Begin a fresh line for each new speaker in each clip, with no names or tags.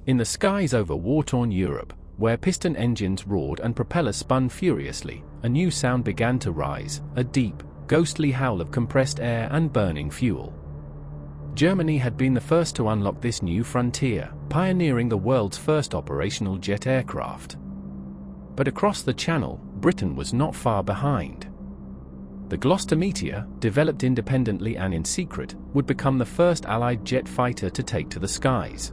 In the skies over war-torn Europe, where piston engines roared and propellers spun furiously, a new sound began to rise, a deep, ghostly howl of compressed air and burning fuel. Germany had been the first to unlock this new frontier, pioneering the world's first operational jet aircraft. But across the Channel, Britain was not far behind. The Gloster Meteor, developed independently and in secret, would become the first Allied jet fighter to take to the skies.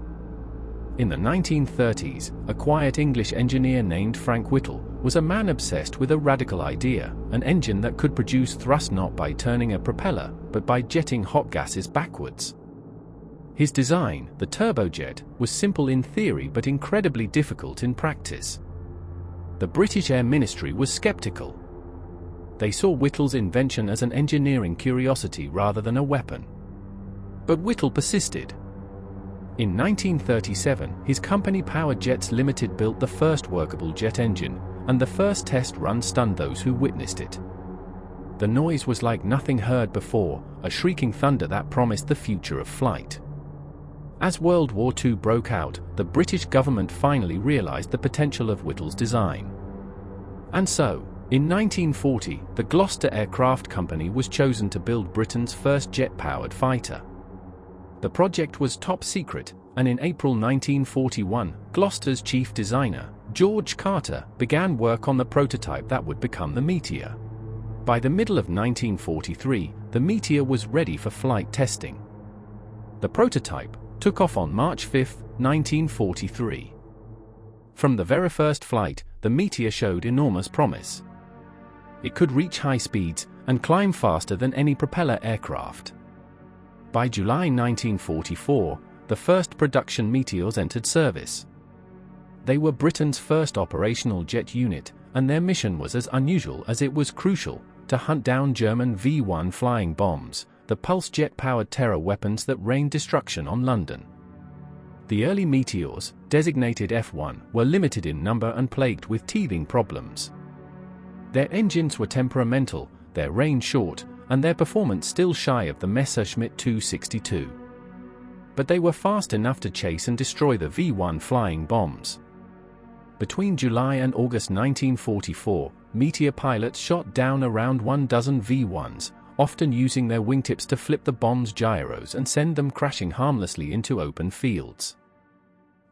In the 1930s, a quiet English engineer named Frank Whittle was a man obsessed with a radical idea, an engine that could produce thrust not by turning a propeller, but by jetting hot gases backwards. His design, the turbojet, was simple in theory but incredibly difficult in practice. The British Air Ministry was skeptical. They saw Whittle's invention as an engineering curiosity rather than a weapon. But Whittle persisted. In 1937, his company Power Jets Limited built the first workable jet engine, and the first test run stunned those who witnessed it. The noise was like nothing heard before, a shrieking thunder that promised the future of flight. As World War II broke out, the British government finally realized the potential of Whittle's design. And so, in 1940, the Gloster Aircraft Company was chosen to build Britain's first jet-powered fighter. The project was top secret, and in April 1941, Gloster's chief designer, George Carter, began work on the prototype that would become the Meteor. By the middle of 1943, the Meteor was ready for flight testing. The prototype took off on March 5, 1943. From the very first flight, the Meteor showed enormous promise. It could reach high speeds and climb faster than any propeller aircraft. By July 1944, the first production Meteors entered service. They were Britain's first operational jet unit, and their mission was as unusual as it was crucial: to hunt down German V-1 flying bombs, the pulse jet-powered terror weapons that rained destruction on London. The early Meteors, designated F-1, were limited in number and plagued with teething problems. Their engines were temperamental, their range short, and their performance still shy of the Messerschmitt 262. But they were fast enough to chase and destroy the V-1 flying bombs. Between July and August 1944, Meteor pilots shot down around 12 V-1s, often using their wingtips to flip the bomb's gyros and send them crashing harmlessly into open fields.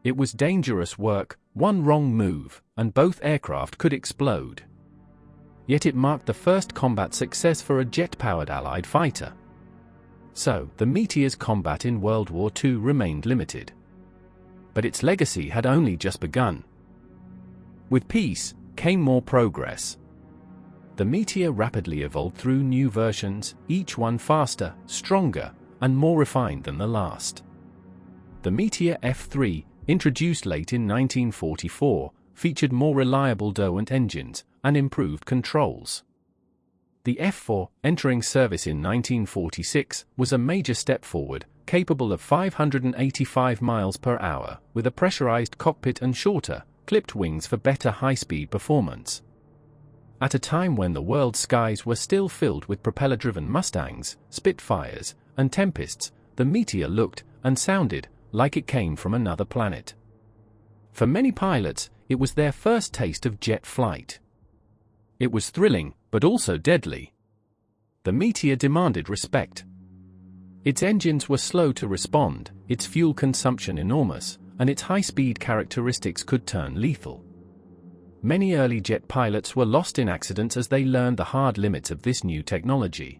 It was dangerous work, one wrong move, and both aircraft could explode. Yet it marked the first combat success for a jet-powered Allied fighter. So, the Meteor's combat in World War II remained limited. But its legacy had only just begun. With peace came more progress. The Meteor rapidly evolved through new versions, each one faster, stronger, and more refined than the last. The Meteor F3, introduced late in 1944, featured more reliable Derwent engines and improved controls. The F4, entering service in 1946, was a major step forward, capable of 585 miles per hour, with a pressurized cockpit and shorter, clipped wings for better high-speed performance. At a time when the world's skies were still filled with propeller-driven Mustangs, Spitfires, and Tempests, the Meteor looked and sounded like it came from another planet. For many pilots, it was their first taste of jet flight. It was thrilling, but also deadly. The Meteor demanded respect. Its engines were slow to respond, its fuel consumption enormous, and its high-speed characteristics could turn lethal. Many early jet pilots were lost in accidents as they learned the hard limits of this new technology.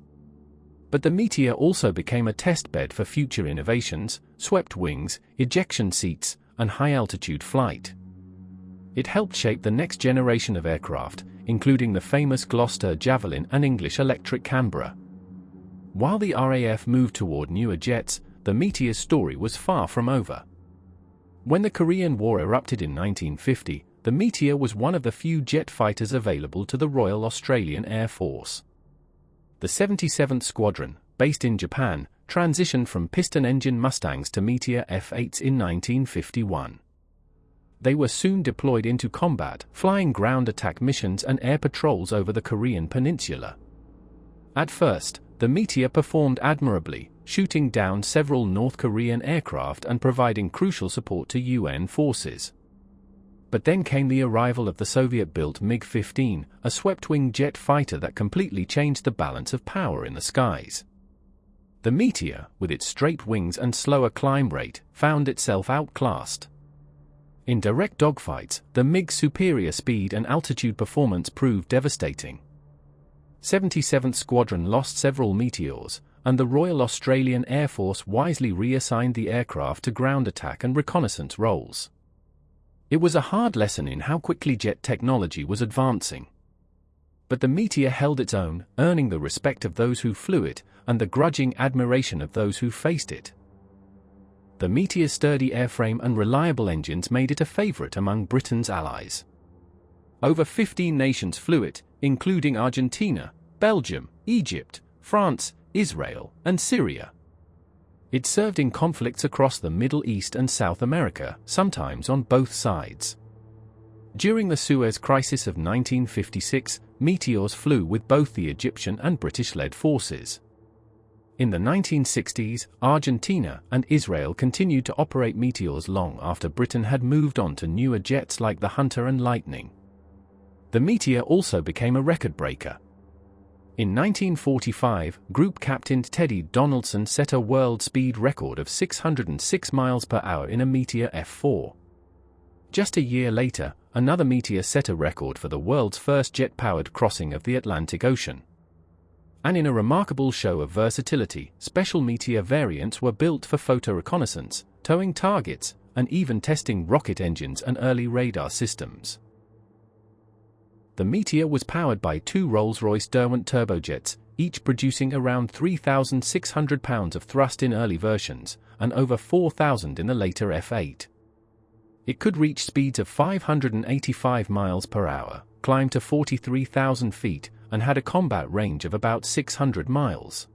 But the Meteor also became a testbed for future innovations: swept wings, ejection seats, and high-altitude flight. It helped shape the next generation of aircraft, including the famous Gloster Javelin and English Electric Canberra. While the RAF moved toward newer jets, the Meteor's story was far from over. When the Korean War erupted in 1950, the Meteor was one of the few jet fighters available to the Royal Australian Air Force. The 77th Squadron, based in Japan, transitioned from piston-engine Mustangs to Meteor F-8s in 1951. They were soon deployed into combat, flying ground attack missions and air patrols over the Korean peninsula. At first, the Meteor performed admirably, shooting down several North Korean aircraft and providing crucial support to UN forces. But then came the arrival of the Soviet-built MiG-15, a swept-wing jet fighter that completely changed the balance of power in the skies. The Meteor, with its straight wings and slower climb rate, found itself outclassed. In direct dogfights, the MiG's superior speed and altitude performance proved devastating. 77th Squadron lost several Meteors, and the Royal Australian Air Force wisely reassigned the aircraft to ground attack and reconnaissance roles. It was a hard lesson in how quickly jet technology was advancing. But the Meteor held its own, earning the respect of those who flew it, and the grudging admiration of those who faced it. The Meteor's sturdy airframe and reliable engines made it a favorite among Britain's allies. Over 15 nations flew it, including Argentina, Belgium, Egypt, France, Israel, and Syria. It served in conflicts across the Middle East and South America, sometimes on both sides. During the Suez Crisis of 1956, Meteors flew with both the Egyptian and British-led forces. In the 1960s, Argentina and Israel continued to operate Meteors long after Britain had moved on to newer jets like the Hunter and Lightning. The Meteor also became a record breaker. In 1945, Group Captain Teddy Donaldson set a world speed record of 606 miles per hour in a Meteor F4. Just a year later, another Meteor set a record for the world's first jet-powered crossing of the Atlantic Ocean. And in a remarkable show of versatility, special Meteor variants were built for photo reconnaissance, towing targets, and even testing rocket engines and early radar systems. The Meteor was powered by two Rolls-Royce Derwent turbojets, each producing around 3,600 pounds of thrust in early versions, and over 4,000 in the later F8. It could reach speeds of 585 miles per hour, climb to 43,000 feet, and had a combat range of about 600 miles.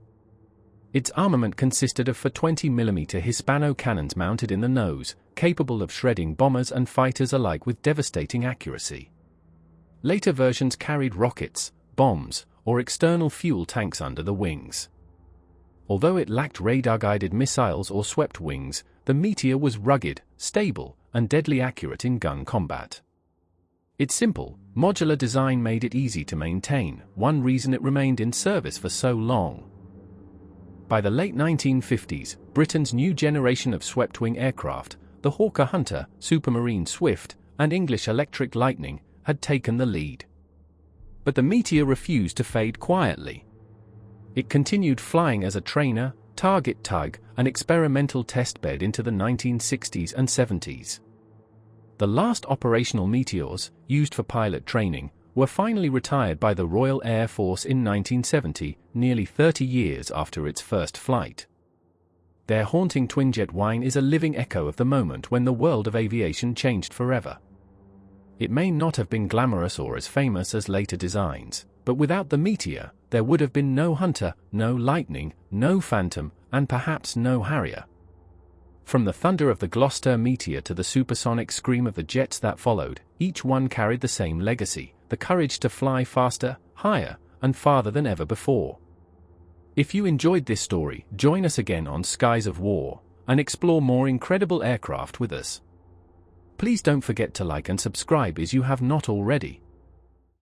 Its armament consisted of 420mm Hispano cannons mounted in the nose, capable of shredding bombers and fighters alike with devastating accuracy. Later versions carried rockets, bombs, or external fuel tanks under the wings. Although it lacked radar-guided missiles or swept wings, the Meteor was rugged, stable, and deadly accurate in gun combat. Its simple, modular design made it easy to maintain, one reason it remained in service for so long. By the late 1950s, Britain's new generation of swept-wing aircraft, the Hawker Hunter, Supermarine Swift, and English Electric Lightning, had taken the lead. But the Meteor refused to fade quietly. It continued flying as a trainer, target tug, and experimental testbed into the 1960s and 70s. The last operational Meteors, used for pilot training, were finally retired by the Royal Air Force in 1970, nearly 30 years after its first flight. Their haunting twinjet whine is a living echo of the moment when the world of aviation changed forever. It may not have been glamorous or as famous as later designs, but without the Meteor, there would have been no Hunter, no Lightning, no Phantom, and perhaps no Harrier. From the thunder of the Gloster Meteor to the supersonic scream of the jets that followed, each one carried the same legacy, the courage to fly faster, higher, and farther than ever before. If you enjoyed this story, join us again on Skies of War, and explore more incredible aircraft with us. Please don't forget to like and subscribe if you have not already.